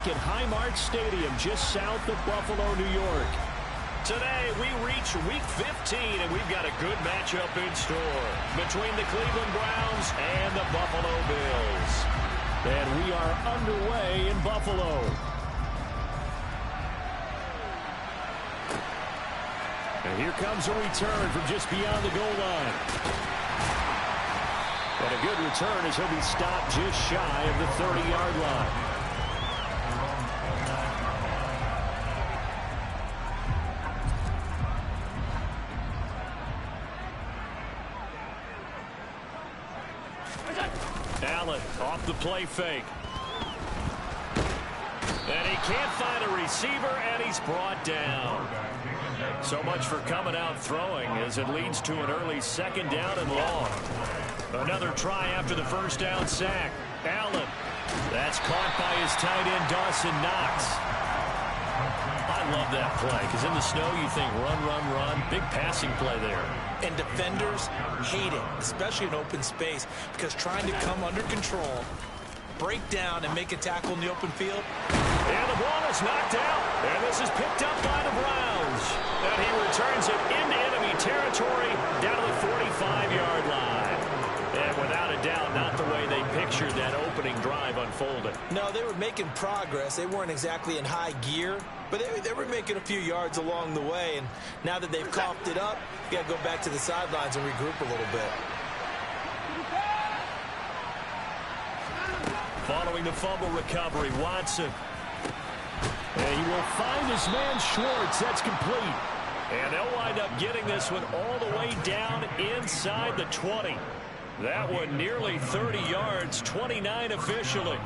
At Highmark Stadium, just south of Buffalo, New York. Today, we reach Week 15, and we've got a good matchup in store between the Cleveland Browns and the Buffalo Bills. And we are underway in Buffalo. And here comes a return from just beyond the goal line. And a good return as he'll be stopped just shy of the 30-yard line. Allen off the play fake. And he can't find a receiver, and he's brought down. So much for coming out throwing as it leads to an early second down and long. Another try after the first down sack. Allen. That's caught by his tight end, Dawson Knox. I love that play because in the snow you think run, run, run. Big passing play there. And defenders hate it, especially in open space, because trying to come under control, break down, and make a tackle in the open field. And the ball is knocked out. And this is picked up by the Browns. And he returns it into enemy territory down to the 45-yard line. And without a doubt, not the way they pictured that opening drive unfolding. No, they were making progress. They weren't exactly in high gear, but they were making a few yards along the way. And now that they've coughed it up, you got to go back to the sidelines and regroup a little bit. Following the fumble recovery, Watson. And he will find his man Schwartz. That's complete. And they'll wind up getting this one all the way down inside the 20. That one nearly 30 yards, 29 officially.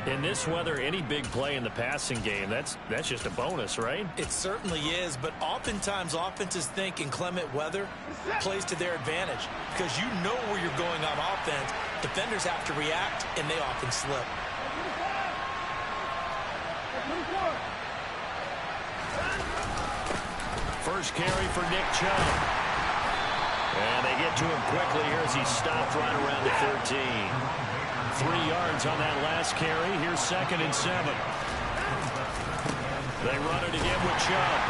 In this weather, any big play in the passing game, that's just a bonus, right? It certainly is, but oftentimes offenses think inclement weather plays to their advantage because you know where you're going on offense. Defenders have to react, and they often slip. First carry for Nick Chubb. And they get to him quickly here as he stopped right around the 13. 3 yards on that last carry. Here's 2nd and 7. They run it again with Chubb.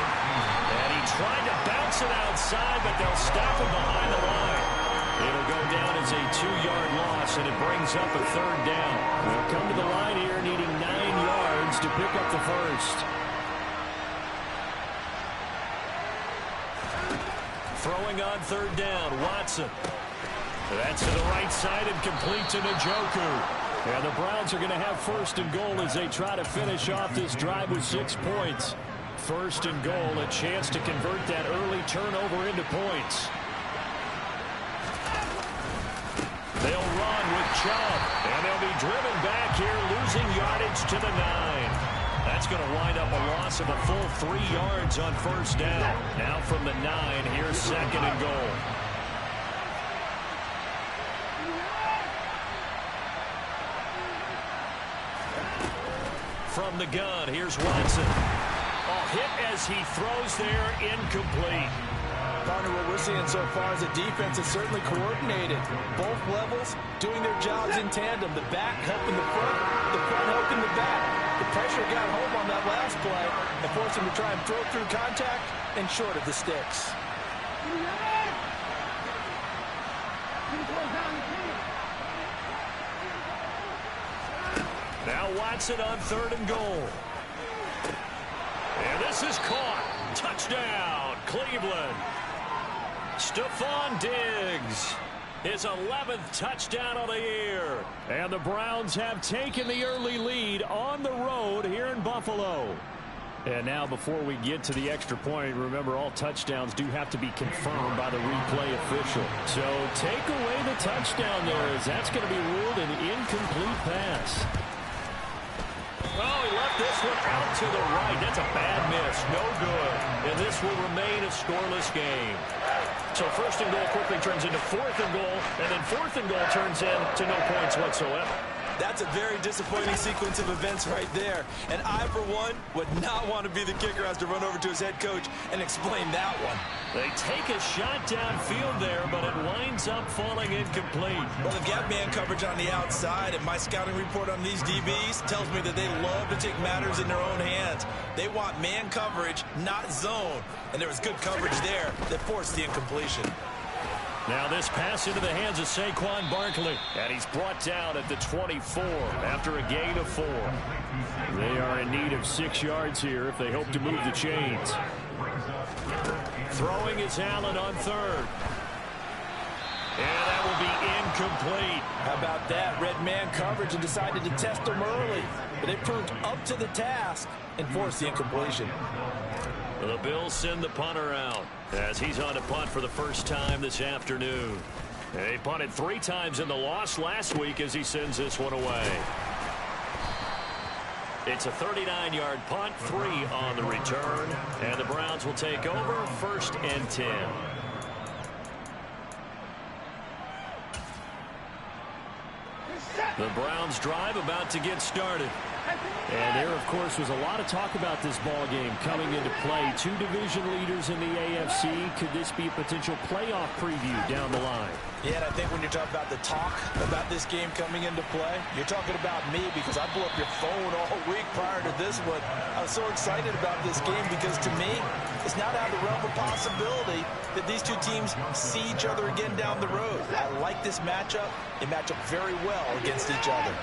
And he tried to bounce it outside, but they'll stop him behind the line. It'll go down as a 2-yard loss, and it brings up a 3rd down. They'll come to the line here needing 9 yards to pick up the first. Throwing on 3rd down, Watson. That's to the right side and complete to Njoku. And the Browns are going to have 1st and goal as they try to finish off this drive with 6 points. 1st and goal, a chance to convert that early turnover into points. They'll run with Chubb, and they'll be driven back here, losing yardage to the 9. That's going to wind up a loss of a full 3 yards on 1st down. Now from the 9, here's 2nd and goal. From the gun, here's Watson. Hit as he throws there, incomplete. Partner, what we're seeing so far is the defense is certainly coordinated. Both levels doing their jobs in tandem. The back helping the front helping the back. The pressure got home on that last play and forced him to try and throw through contact and short of the sticks. Now Watson on 3rd and goal. And this is caught. Touchdown, Cleveland. Stephon Diggs. His 11th touchdown of the year. And the Browns have taken the early lead on the road here in Buffalo. And now before we get to the extra point, remember all touchdowns do have to be confirmed by the replay official. So take away the touchdown there as that's going to be ruled an incomplete pass. Oh, he left this one out to the right. That's a bad miss. No good. And this will remain a scoreless game. So 1st and goal quickly turns into 4th and goal, and then 4th and goal turns into no points whatsoever. That's a very disappointing sequence of events right there. And I, for one, would not want to be the kicker who has to run over to his head coach and explain that one. They take a shot downfield there, but it winds up falling incomplete. Well, they've got man coverage on the outside, and my scouting report on these DBs tells me that they love to take matters in their own hands. They want man coverage, not zone. And there was good coverage there that forced the incompletion. Now this pass into the hands of Saquon Barkley. And he's brought down at the 24 after a gain of 4. They are in need of 6 yards here if they hope to move the chains. Throwing is Allen on 3rd. And that will be incomplete. How about that? Red man coverage and decided to test them early. But they proved up to the task and forced the incompletion. The Bills send the punter out as he's on to punt for the first time this afternoon. He punted 3 times in the loss last week as he sends this one away. It's a 39-yard punt, 3 on the return, and the Browns will take over 1st and 10. The Browns drive about to get started. And there, of course, was a lot of talk about this ball game coming into play. 2 division leaders in the AFC. Could this be a potential playoff preview down the line? Yeah, and I think when you're talking about the talk about this game coming into play, you're talking about me because I blew up your phone all week prior to this one. I was so excited about this game because to me, it's not out of the realm of possibility that these two teams see each other again down the road. I like this matchup. They match up very well against each other.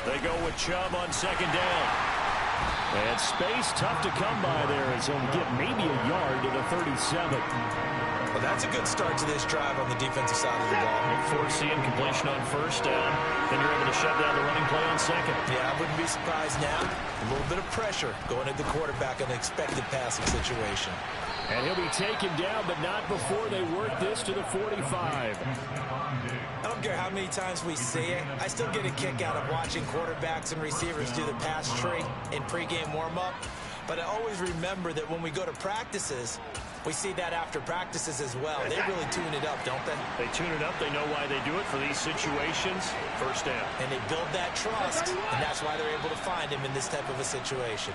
They go with Chubb on 2nd down. And space tough to come by there as he'll get maybe a yard to the 37. Well, that's a good start to this drive on the defensive side of the ball. You force the incompletion on 1st down, then you're able to shut down the running play on 2nd. Yeah, I wouldn't be surprised now. A little bit of pressure going at the quarterback in an expected passing situation. And he'll be taken down, but not before they work this to the 45. I don't care how many times we see it. I still get a kick out of watching quarterbacks and receivers do the pass tree in pregame warm-up. But I always remember that when we go to practices, we see that after practices as well. They really tune it up, don't they? They tune it up. They know why they do it for these situations. 1st down. And they build that trust, and that's why they're able to find him in this type of a situation.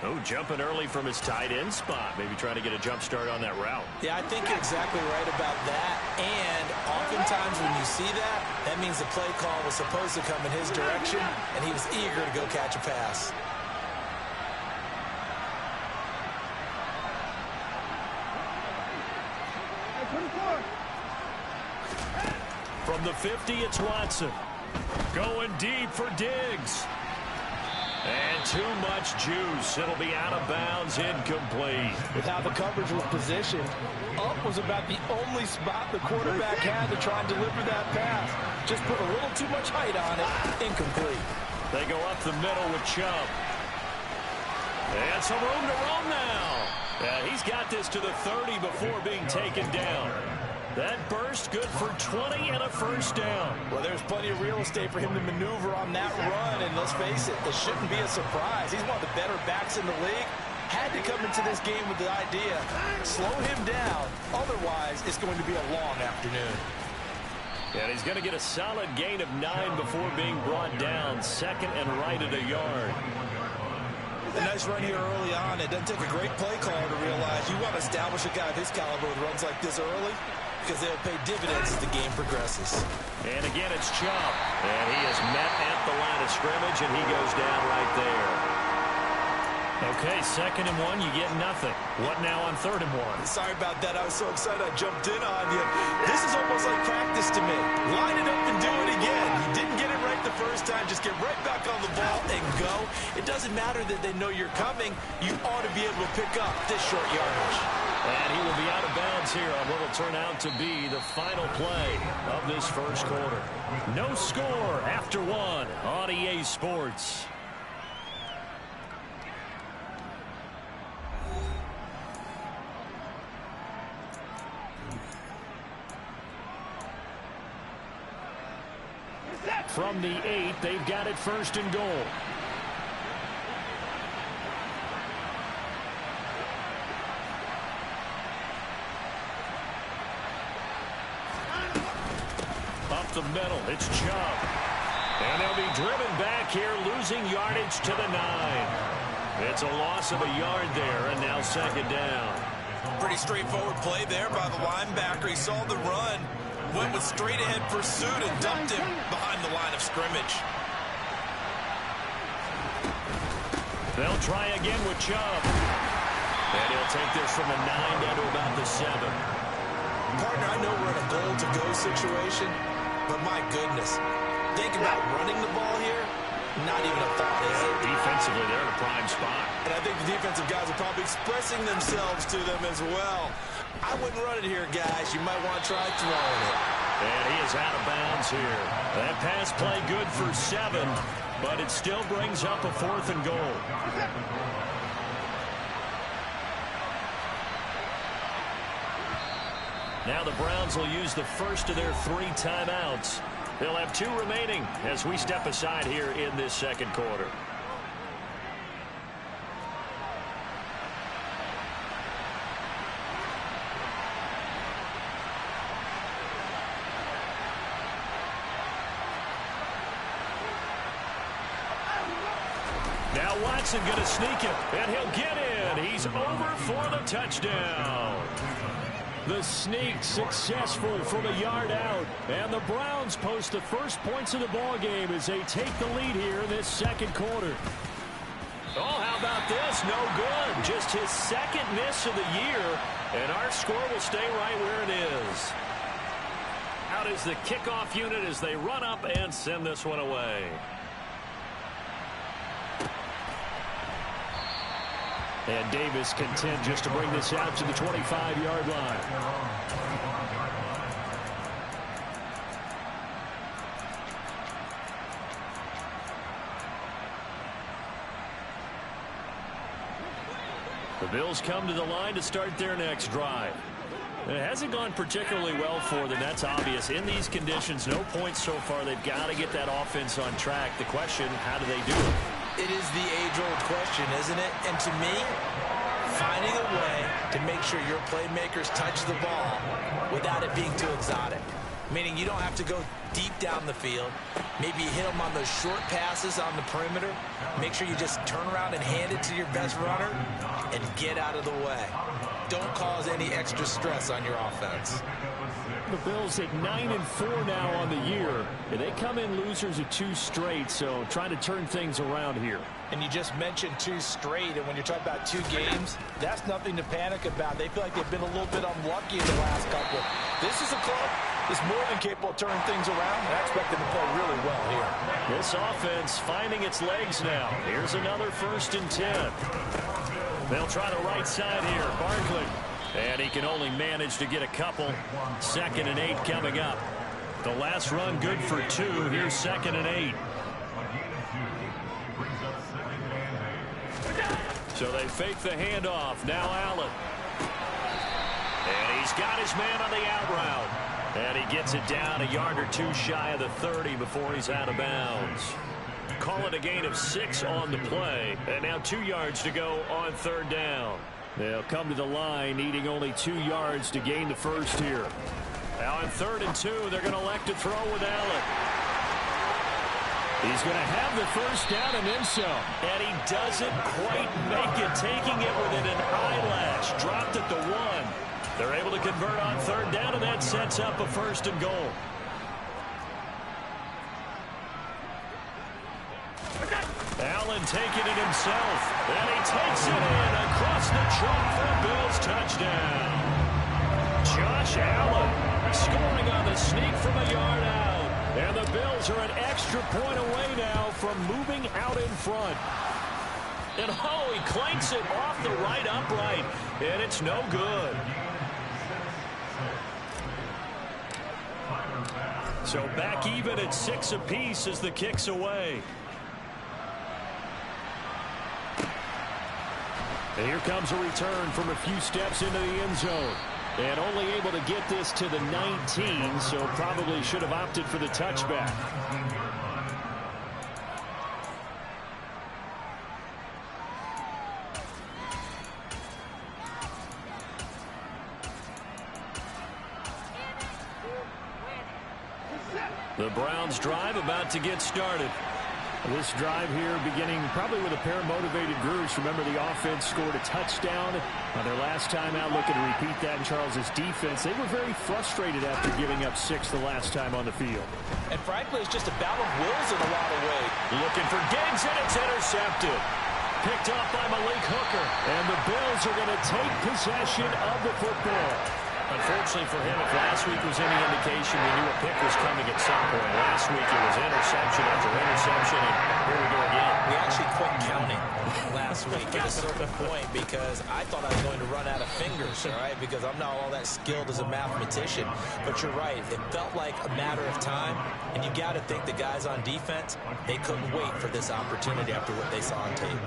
Oh, jumping early from his tight end spot. Maybe trying to get a jump start on that route. Yeah, I think you're exactly right about that. And oftentimes when you see that, that means the play call was supposed to come in his direction, and he was eager to go catch a pass. From the 50, it's Watson. Going deep for Diggs. And too much juice. It'll be out of bounds, incomplete. With how the coverage was positioned, up was about the only spot the quarterback had to try and deliver that pass. Just put a little too much height on it, incomplete. They go up the middle with Chubb. And some room to roam now. And he's got this to the 30 before being taken down. That burst good for 20 and a 1st down. Well, there's plenty of real estate for him to maneuver on that run, and let's face it, it shouldn't be a surprise. He's one of the better backs in the league. Had to come into this game with the idea, slow him down, otherwise it's going to be a long afternoon. And he's going to get a solid gain of 9 before being brought down, 2nd and right at a yard. A nice run here early on. It doesn't take a great play caller to realize you want to establish a guy of his caliber with runs like this early, because they'll pay dividends as the game progresses. And again, it's Chubb. And he is met at the line of scrimmage, and he goes down right there. Okay, 2nd and 1, you get nothing. What now on 3rd and 1? Sorry about that. I was so excited I jumped in on you. This is almost like practice to me. Line it up and do it again. You didn't get it right the first time. Just get right back on the ball and go. It doesn't matter that they know you're coming. You ought to be able to pick up this short yardage. And he will be out of bounds here on what will turn out to be the final play of this 1st quarter. No score after 1 on EA Sports. From the 8, they've got it 1st and goal. the middle. It's Chubb. And they'll be driven back here, losing yardage to the 9. It's a loss of a yard there, and now second down. Pretty straightforward play there by the linebacker. He saw the run, went with straight-ahead pursuit, and dumped him behind the line of scrimmage. They'll try again with Chubb. And he'll take this from the 9 down to about the 7. Partner, I know we're in a goal-to-go situation, but my goodness, think about running the ball here. Not even a thought, is it? Defensively, they're in a prime spot. And I think the defensive guys are probably expressing themselves to them as well. I wouldn't run it here, guys. You might want to try throwing it. And he is out of bounds here. That pass play good for 7, but it still brings up a 4th and goal. Now the Browns will use the first of their 3 timeouts. They'll have 2 remaining as we step aside here in this second quarter. Now Watson going to sneak it, and he'll get in. He's over for the touchdown. The sneak successful from a yard out. And the Browns post the first points of the ball game as they take the lead here in this second quarter. Oh, how about this? No good. Just his 2nd miss of the year. And our score will stay right where it is. Out is the kickoff unit as they run up and send this one away. And Davis content just to bring this out to the 25-yard line. The Bills come to the line to start their next drive. It hasn't gone particularly well for them. That's obvious. In these conditions, no points so far. They've got to get that offense on track. The question, how do they do it? It is the age-old question, isn't it? And to me, finding a way to make sure your playmakers touch the ball without it being too exotic. Meaning you don't have to go deep down the field. Maybe you hit them on those short passes on the perimeter. Make sure you just turn around and hand it to your best runner and get out of the way. Don't cause any extra stress on your offense. The Bills at 9-4 now on the year. And they come in losers of 2 straight, so trying to turn things around here. And you just mentioned 2 straight, and when you're talking about 2 games, that's nothing to panic about. They feel like they've been a little bit unlucky in the last couple. This is a club that's more than capable of turning things around, and I expect them to play really well here. This offense finding its legs now. Here's another 1st and 10. They'll try the right side here. Barkley. And he can only manage to get a couple. 2nd and 8 coming up. The last run good for 2. Here's 2nd and 8. So they fake the handoff. Now Allen. And he's got his man on the out route. And he gets it down a yard or 2 shy of the 30 before he's out of bounds. Call it a gain of 6 on the play. And now 2 yards to go on 3rd down. They'll come to the line needing only 2 yards to gain the first here. Now on 3rd and 2, they're going to elect to throw with Allen. He's going to have the first down and then some. And he doesn't quite make it, taking it within an eyelash. Dropped at the 1. They're able to convert on 3rd down, and that sets up a 1st and goal. Allen taking it himself, and he takes it in across the chalk for a Bills touchdown. Josh Allen scoring on the sneak from a yard out. And the Bills are an extra point away now from moving out in front. And oh, he clanks it off the right upright, and it's no good. So back even at 6 apiece as the kick's away. And here comes a return from a few steps into the end zone. And only able to get this to the 19, so probably should have opted for the touchback. The Browns drive about to get started. This drive here beginning probably with a pair of motivated groups. Remember, the offense scored a touchdown on their last time out, looking to repeat that in Charles's defense. They were very frustrated after giving up 6 the last time on the field. And frankly, it's just a battle of wills in a lot of ways. Looking for Diggs, and it's intercepted. Picked off by Malik Hooker. And the Bills are going to take possession of the football. Unfortunately for him, if last week was any indication, we knew a pick was coming at some point. Last week it was interception after interception, and here we go again. We actually quit counting last week at a certain point because I thought I was going to run out of fingers, all right, because I'm not all that skilled as a mathematician. But you're right. It felt like a matter of time, and you got to think the guys on defense, they couldn't wait for this opportunity after what they saw on tape.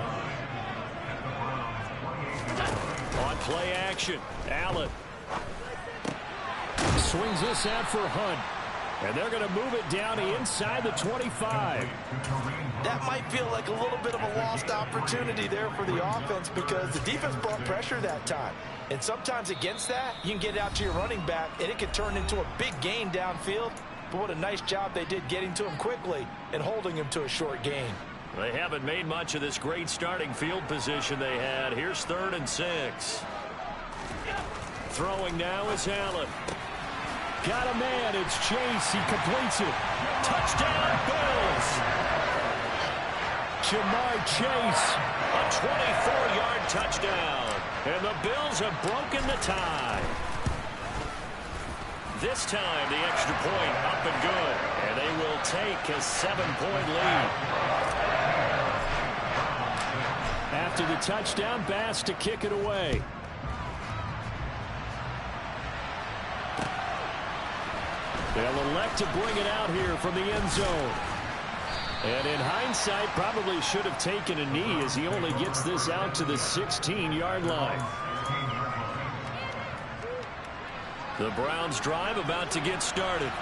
On play action, Allen. Swings this out for Hunt. And they're going to move it down inside the 25. That might feel like a little bit of a lost opportunity there for the offense because the defense brought pressure that time. And sometimes against that, you can get out to your running back, and it can turn into a big gain downfield. But what a nice job they did getting to him quickly and holding him to a short gain. They haven't made much of this great starting field position they had. Here's 3rd and 6. Throwing now is Allen. Got a man. It's Chase. He completes it. Touchdown, Bills. Ja'Marr Chase. A 24-yard touchdown. And the Bills have broken the tie. This time, the extra point up and good. And they will take a 7-point lead. After the touchdown, Bass to kick it away. They'll elect to bring it out here from the end zone. And in hindsight, probably should have taken a knee as he only gets this out to the 16-yard line. The Browns drive about to get started.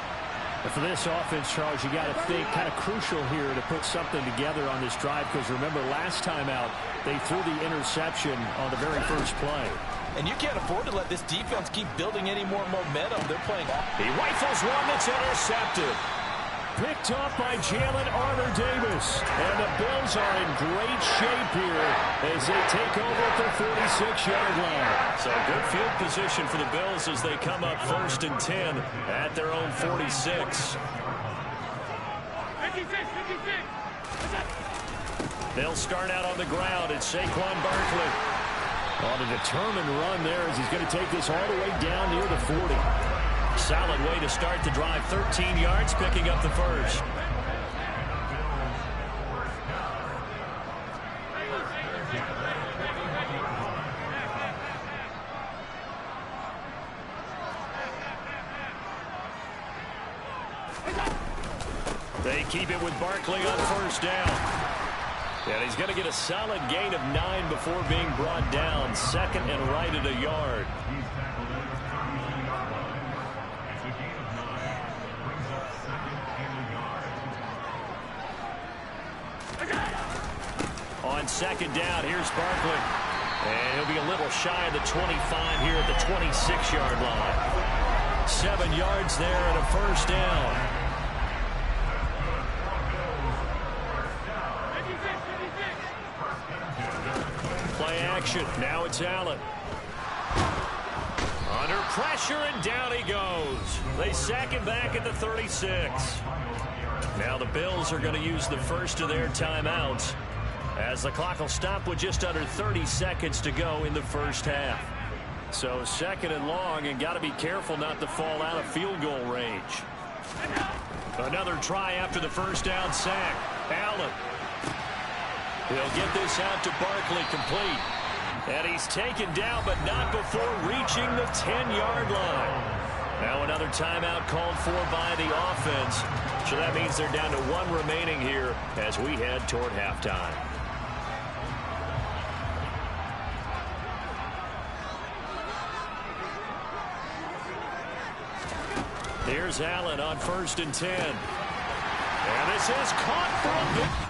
And for this offense, Charles, you got to think kind of crucial here to put something together on this drive because remember last time out they threw the interception on the very first play. And you can't afford to let this defense keep building any more momentum. They're playing. He rifles one that's intercepted. Picked off by Jalen Armour-Davis. And the Bills are in great shape here as they take over at the 46-yard line. So good field position for the Bills as they come up 1st and 10 at their own 46. They'll start out on the ground. It's Saquon Barkley. On a determined run there as he's going to take this all the way down near the 40. Solid way to start the drive. 13 yards, picking up the first. They keep it with Barkley on 1st down. And he's going to get a solid gain of 9 before being brought down. 2nd and right at a yard. On 2nd down, here's Barkley. And he'll be a little shy of the 25 here at the 26-yard line. 7 yards there and a 1st down. Play action. Now it's Allen. Under pressure, and down he goes. They sack him back at the 36. Now the Bills are going to use the first of their timeouts as the clock will stop with just under 30 seconds to go in the first half. So 2nd and long, and got to be careful not to fall out of field goal range. Another try after the 1st down sack. Allen. He'll get this out to Barkley, complete. And he's taken down, but not before reaching the 10-yard line. Now another timeout called for by the offense. So that means they're down to 1 remaining here as we head toward halftime. Here's Allen on 1st and 10. And this is caught for a big...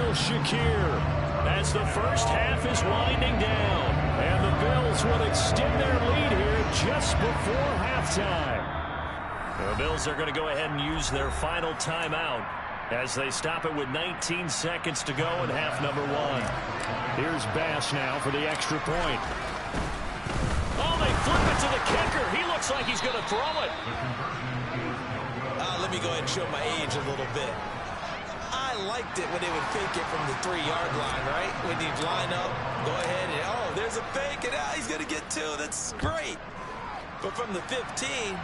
Khalil Shakir as the first half is winding down. And the Bills will extend their lead here just before halftime. The Bills are going to go ahead and use their final timeout as they stop it with 19 seconds to go in half number one. Here's Bass now for the extra point. Oh, they flip it to the kicker. He looks like he's going to throw it. Let me go ahead and show my age a little bit. I liked it when they would fake it from the 3-yard line, right? When you'd line up, go ahead and, oh, there's a fake, and he's going to get 2. That's great. But from the 15,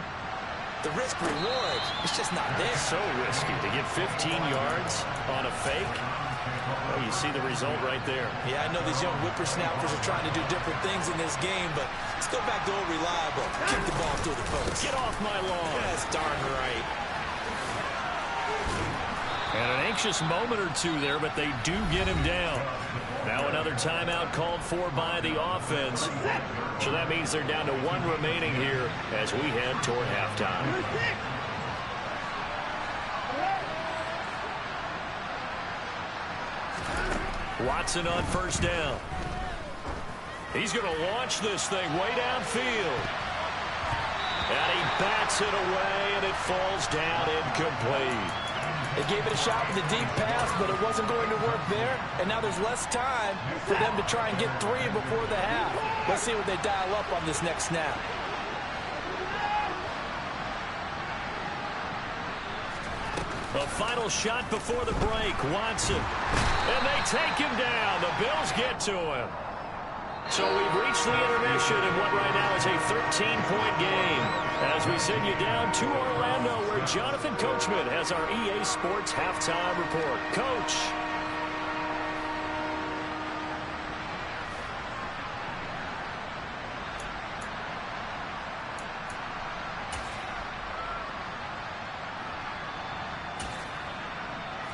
the risk-reward, it's just not there. So risky to get 15 yards on a fake. Well, you see the result right there. Yeah, I know these young whippersnappers are trying to do different things in this game, but let's go back to old reliable. Kick the ball through the post. Get off my lawn. That's darn right. And an anxious moment or two there, but they do get him down. Now another timeout called for by the offense. So that means they're down to 1 remaining here as we head toward halftime. Watson on first down. He's going to launch this thing way downfield. And he bats it away, and it falls down incomplete. They gave it a shot with a deep pass, but it wasn't going to work there. And now there's less time for them to try and get 3 before the half. Let's see what they dial up on this next snap. A final shot before the break. Watson. And they take him down. The Bills get to him. So we've reached the intermission in what right now is a 13-point game as we send you down to Orlando where Jonathan Coachman has our EA Sports halftime report. Coach.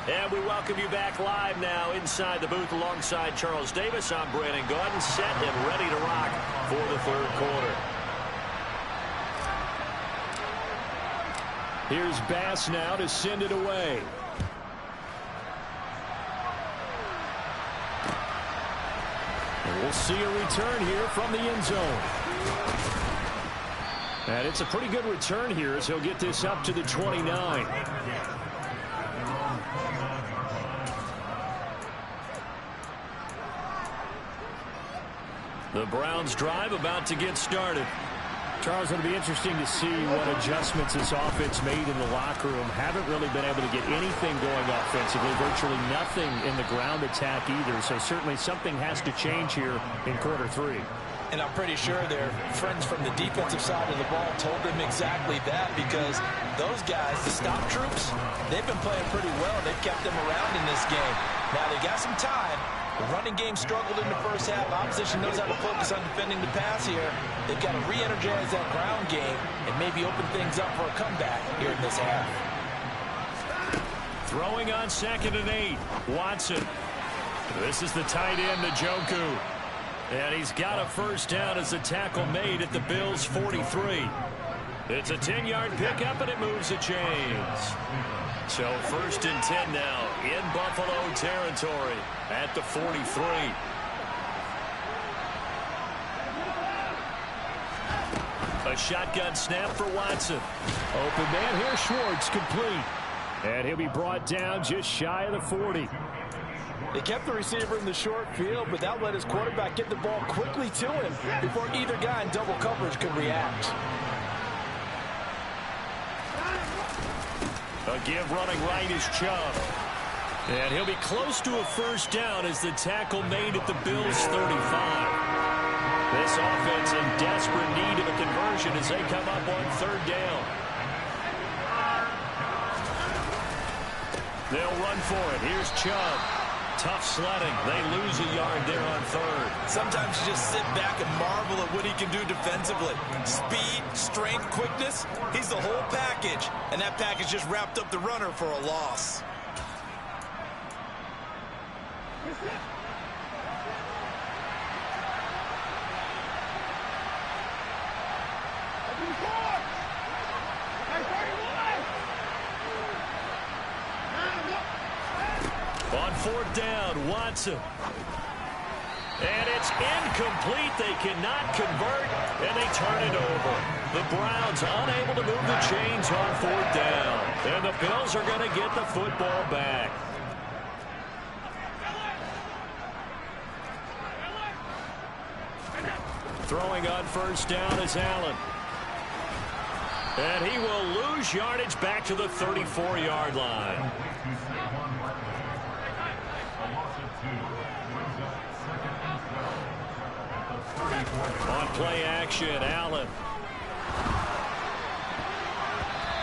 And we welcome you back live now inside the booth alongside Charles Davis. I'm Brandon Gaudin, set and ready to rock for the third quarter. Here's Bass now to send it away. And we'll see a return here from the end zone. And it's a pretty good return here as he'll get this up to the 29. The Browns drive about to get started. Charles, it'll be interesting to see what adjustments this offense made in the locker room. Haven't really been able to get anything going offensively, virtually nothing in the ground attack either. So certainly something has to change here in quarter 3. And I'm pretty sure their friends from the defensive side of the ball told them exactly that, because those guys, the stop troops, they've been playing pretty well. They've kept them around in this game. Now they got some time. The running game struggled in the first half. Opposition knows how to focus on defending the pass here. They've got to re-energize that ground game and maybe open things up for a comeback here in this half. Throwing on 2nd and 8. Watson. This is the tight end, Njoku. And he's got a first down as the tackle made at the Bills' 43. It's a 10-yard pickup, and it moves the chains. So 1st and 10 now in Buffalo territory at the 43. A shotgun snap for Watson. Open man here, Schwartz, complete. And he'll be brought down just shy of the 40. They kept the receiver in the short field, but that let his quarterback get the ball quickly to him before either guy in double coverage could react. A give running right is Chubb. And he'll be close to a first down as the tackle made at the Bills' 35. This offense in desperate need of a conversion as they come up on 3rd down. They'll run for it. Here's Chubb. Tough sledding. They lose a yard there on 3rd. Sometimes you just sit back and marvel at what he can do defensively. Speed, strength, quickness. He's the whole package. And that package just wrapped up the runner for a loss. On 4th down. Watson. And it's incomplete. They cannot convert, and they turn it over. The Browns unable to move the chains on 4th down. And the Bills are going to get the football back. Throwing on 1st down is Allen. And he will lose yardage back to the 34-yard line. On play action, Allen.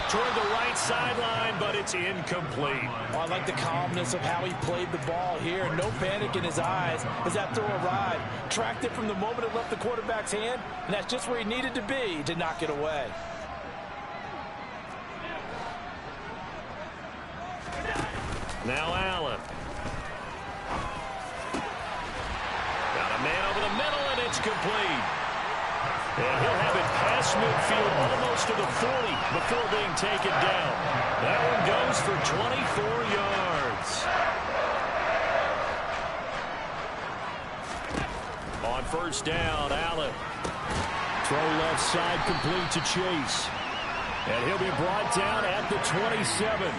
Toward the right sideline, but it's incomplete. I like the calmness of how he played the ball here. No panic in his eyes as that throw arrived. Tracked it from the moment it left the quarterback's hand, and that's just where he needed to be to knock it away. Now Allen. Got a man over the middle, and it's complete. And he'll have it past midfield almost to the 40 before being taken down. That one goes for 24 yards. On 1st down, Allen. Throw left side complete to Chase. And he'll be brought down at the 27.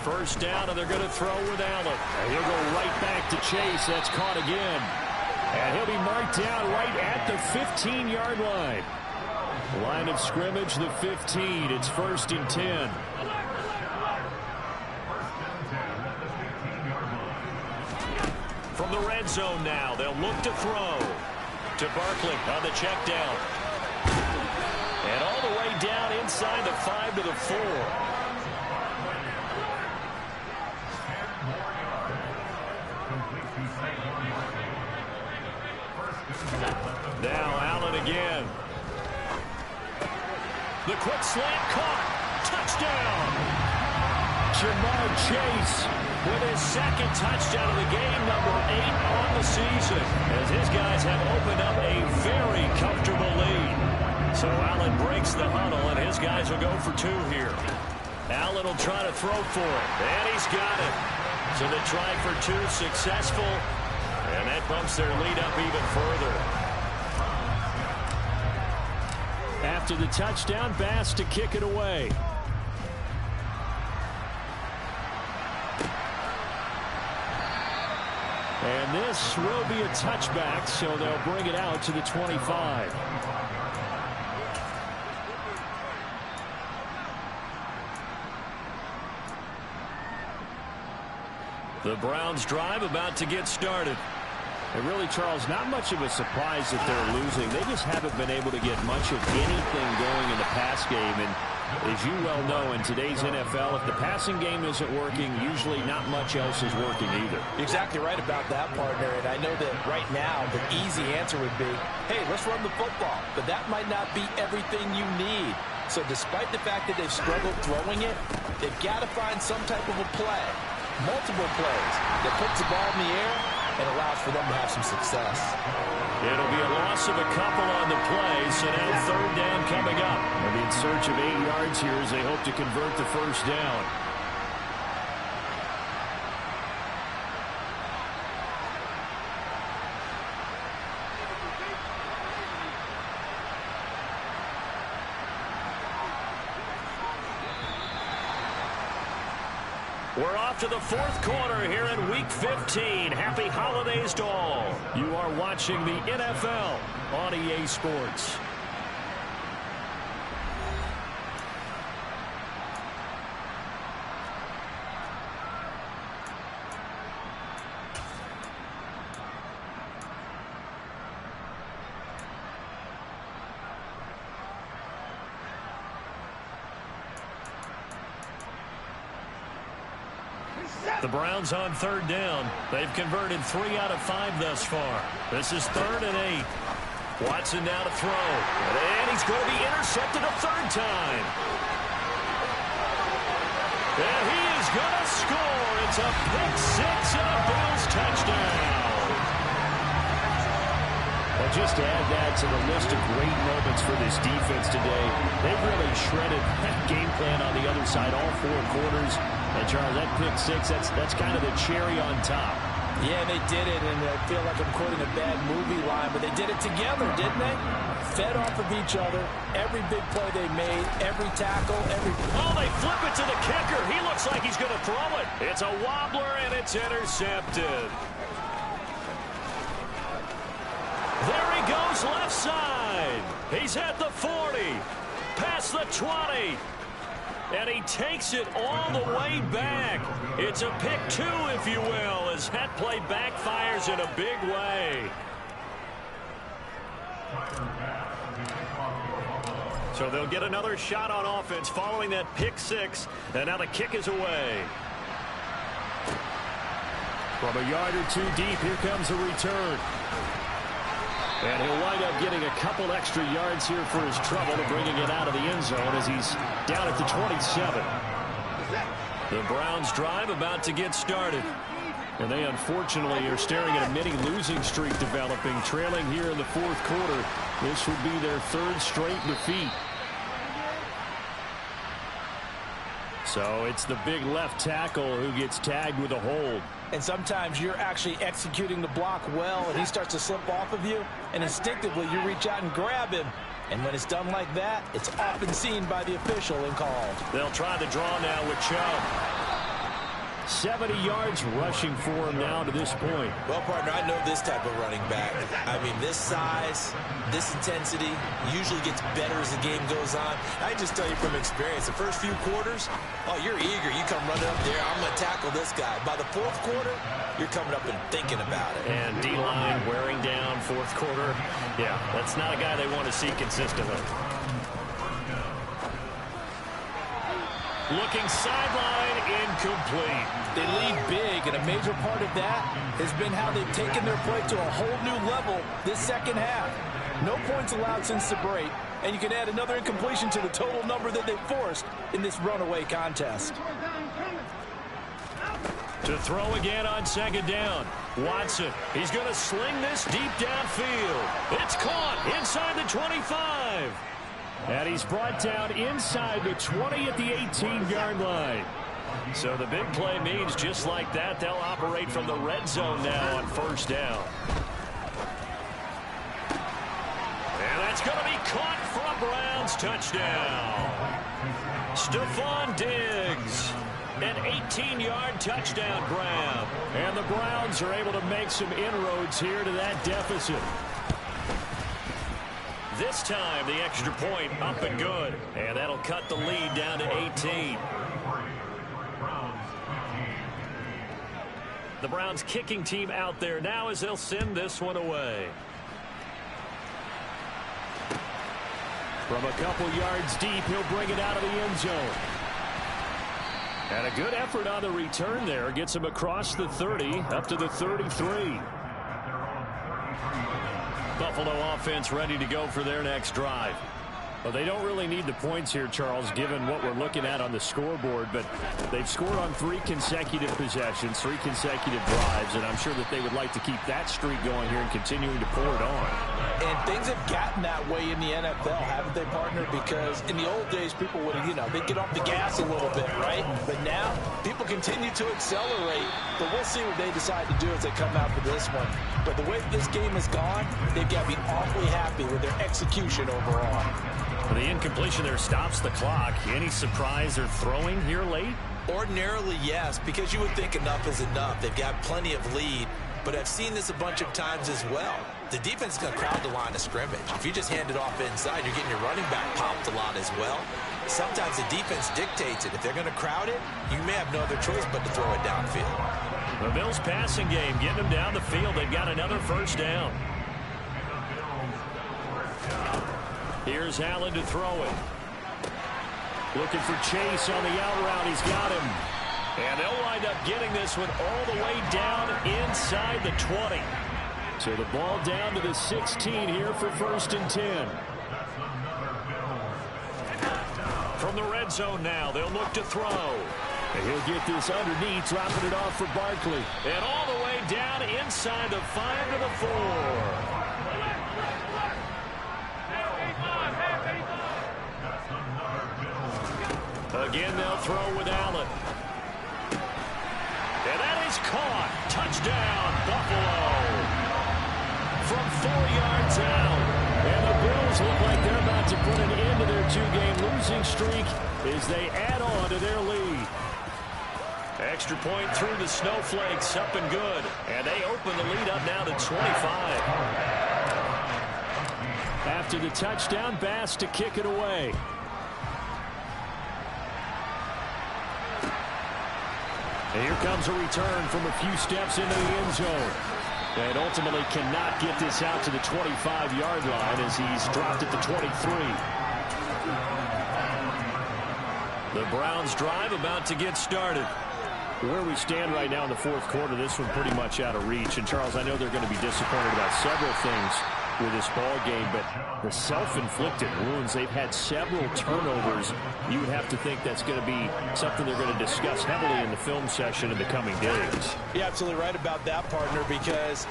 First down, and they're going to throw with Allen. And he'll go right back to Chase. That's caught again. And he'll be marked down right at the 15-yard line. Line of scrimmage, the 15. It's 1st and 10. From the red zone now, they'll look to throw. To Barkley on the check down. And all the way down inside the 5 to the 4. Now Allen again. The quick slant caught. Touchdown. Jamar Chase with his 2nd touchdown of the game, number 8 on the season, as his guys have opened up a very comfortable lead. So Allen breaks the huddle, and his guys will go for 2 here. Allen will try to throw for it, and he's got it. So they try for 2, successful, and that bumps their lead up even further. After the touchdown, Bass to kick it away. And this will be a touchback, so they'll bring it out to the 25. The Browns drive about to get started. And really, Charles, not much of a surprise that they're losing. They just haven't been able to get much of anything going in the pass game. And as you well know, in today's NFL, if the passing game isn't working, usually not much else is working either. Exactly right about that, partner. And I know that right now the easy answer would be, hey, let's run the football. But that might not be everything you need. So despite the fact that they've struggled throwing it, they've got to find some type of a play, multiple plays, that puts the ball in the air and allows for them to have some success. It'll be a loss of a couple on the play, so now 3rd down coming up. They'll be in search of 8 yards here as they hope to convert the 1st down. We're off to the 4th quarter here in Week 15. Happy holidays to all. You are watching the NFL on EA Sports. The Browns on 3rd down. They've converted 3 out of 5 thus far. This is 3rd and 8. Watson now to throw. And he's going to be intercepted a 3rd time. And he is going to score. It's a pick 6 and a Bills touchdown. Well, just add that to the list of great moments for this defense today. They've really shredded that game plan on the other side all 4 quarters. And, Charles, that pick six, that's kind of the cherry on top. Yeah, they did it, and I feel like I'm quoting a bad movie line, but they did it together, didn't they? Fed off of each other, every big play they made, every tackle, every... Oh, they flip it to the kicker. He looks like he's going to throw it. It's a wobbler, and it's intercepted. There he goes left side. He's at the 40, past the 20. And he takes it all the way back. It's a pick 2, if you will, as that play backfires in a big way. So they'll get another shot on offense following that pick 6. And now the kick is away. From a yard or 2 deep, here comes a return. And he'll wind up getting a couple extra yards here for his trouble to bringing it out of the end zone as he's down at the 27. The Browns drive about to get started. And they unfortunately are staring at a mini losing streak developing, trailing here in the 4th quarter. This would be their 3rd straight defeat. So it's the big left tackle who gets tagged with a hold. And sometimes you're actually executing the block well, and he starts to slip off of you, and instinctively you reach out and grab him. And when it's done like that, it's often seen by the official and called. They'll try the draw now with Chubb. 70 yards rushing for him now to this point. Well, partner, I know this type of running back. I mean, this size, this intensity usually gets better as the game goes on. I just tell you from experience, the first few quarters, oh, you're eager. You come running up there, I'm going to tackle this guy. By the 4th quarter, you're coming up and thinking about it. And D-line wearing down 4th quarter. Yeah, that's not a guy they want to see consistently. Looking sideline, incomplete. They lead big, and a major part of that has been how they've taken their play to a whole new level this second half. No points allowed since the break, and you can add another incompletion to the total number that they forced in this runaway contest. To throw again on 2nd down. Watson, he's going to sling this deep downfield. It's caught inside the 25. And he's brought down inside the 20 at the 18-yard line. So the big play means just like that, they'll operate from the red zone now on 1st down. And that's going to be caught for a Browns touchdown. Stephon Diggs. An 18-yard touchdown grab. And the Browns are able to make some inroads here to that deficit. This time, the extra point up and good. And that'll cut the lead down to 18. The Browns kicking team out there now as they'll send this one away. From a couple yards deep, he'll bring it out of the end zone. And a good effort on the return there. Gets him across the 30, up to the 33. Buffalo offense ready to go for their next drive. Well, they don't really need the points here, Charles, given what we're looking at on the scoreboard. But they've scored on 3 consecutive possessions, 3 consecutive drives, and I'm sure that they would like to keep that streak going here and continuing to pour it on. And things have gotten that way in the NFL, haven't they, partner? Because in the old days, people would, they'd get off the gas a little bit, right? But now, people continue to accelerate. But we'll see what they decide to do as they come out for this one. But the way this game has gone, they've got to be awfully happy with their execution overall. The incompletion there stops the clock. Any surprise they're throwing here late? Ordinarily, yes, because you would think enough is enough. They've got plenty of lead, but I've seen this a bunch of times as well. The defense is going to crowd the line of scrimmage. If you just hand it off inside, you're getting your running back popped a lot as well. Sometimes the defense dictates it. If they're going to crowd it, you may have no other choice but to throw it downfield. The Bills passing game, getting them down the field. They've got another 1st down. Here's Allen to throw it. Looking for Chase on the out route. He's got him. And they'll wind up getting this one all the way down inside the 20. So the ball down to the 16 here for 1st and 10. From the red zone now, they'll look to throw. And he'll get this underneath, dropping it off for Barkley. And all the way down inside the 5 to the 4. Again, they'll throw with Allen. And that is caught. Touchdown, Buffalo. From 4 yards out. And the Bills look like they're about to put an end to their 2-game losing streak as they add on to their lead. Extra point through the Snowflakes, up and good. And they open the lead up now to 25. After the touchdown, Bass to kick it away. And here comes a return from a few steps into the end zone. And ultimately cannot get this out to the 25-yard line as he's dropped at the 23. The Browns drive about to get started. Where we stand right now in the fourth quarter, this one pretty much out of reach. And, Charles, I know they're going to be disappointed about several things with this ball game, but the self-inflicted wounds, they've had several turnovers. You would have to think that's going to be something they're going to discuss heavily in the film session in the coming days. You're absolutely right about that, partner, because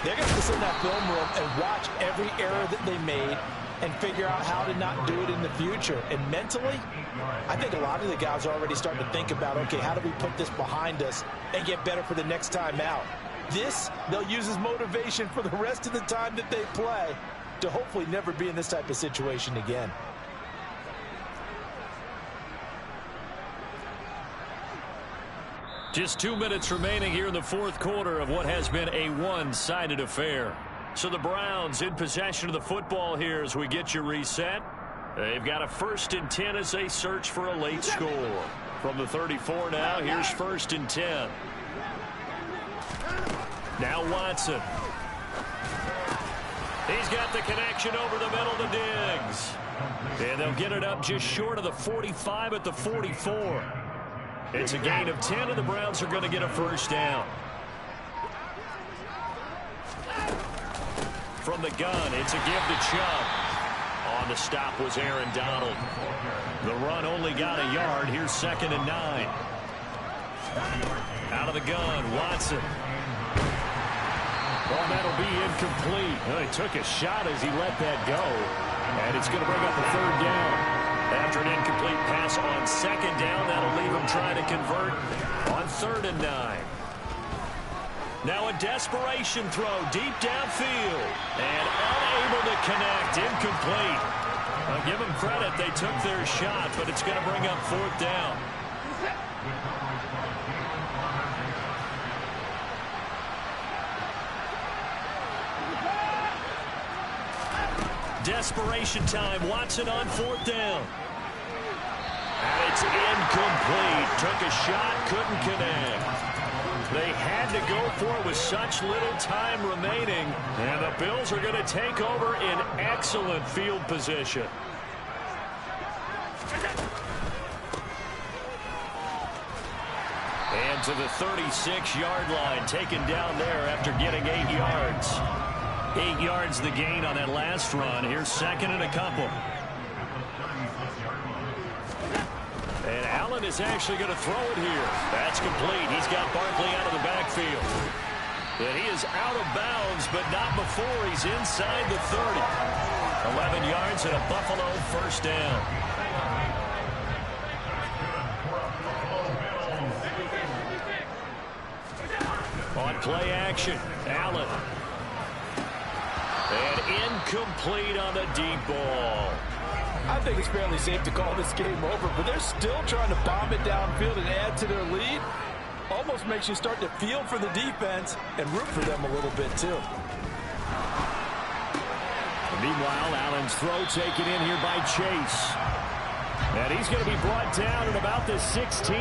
they're going to sit in that film room and watch every error that they made and figure out how to not do it in the future. And mentally, I think a lot of the guys are already starting to think about, okay, how do we put this behind us and get better for the next time out? This, they'll use as motivation for the rest of the time that they play to hopefully never be in this type of situation again. Just 2 minutes remaining here in the fourth quarter of what has been a one-sided affair. So the Browns in possession of the football here as we get you reset. They've got a 1st and 10 as they search for a late score. From the 34 now, here's 1st and 10. Now Watson. He's got the connection over the middle to Diggs. And they'll get it up just short of the 45 at the 44. It's a gain of 10, and the Browns are going to get a 1st down. From the gun, it's a give to Chubb. On the stop was Aaron Donald. The run only got a yard. Here's 2nd and 9. Out of the gun, Watson. Oh, that'll be incomplete. Well, he took a shot as he let that go. And it's going to bring up a 3rd down. After an incomplete pass on 2nd down, that'll leave him trying to convert on 3rd and 9. Now a desperation throw deep downfield. And unable to connect. Incomplete. I'll give them credit. They took their shot, but it's going to bring up 4th down. Desperation time. Watson on 4th down. And it's incomplete. Took a shot, couldn't connect. They had to go for it with such little time remaining. And the Bills are going to take over in excellent field position. And to the 36-yard line, taken down there after getting 8 yards. 8 yards the gain on that last run. Here's 2nd and a couple. And Allen is actually going to throw it here. That's complete. He's got Barkley out of the backfield. And he is out of bounds, but not before he's inside the 30. 11 yards and a Buffalo 1st down. On play action, Allen. And incomplete on the deep ball. I think it's fairly safe to call this game over, but they're still trying to bomb it downfield and add to their lead. Almost makes you start to feel for the defense and root for them a little bit, too. Meanwhile, Allen's throw taken in here by Chase. And he's going to be brought down at about the 16.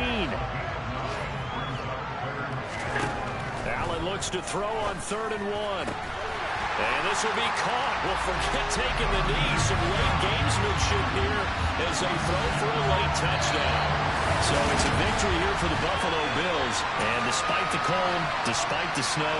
Allen looks to throw on 3rd and 1. And this will be caught. Well, forget taking the knee. Some late gamesmanship here as they throw for a late touchdown. So it's a victory here for the Buffalo Bills. And despite the cold, despite the snow,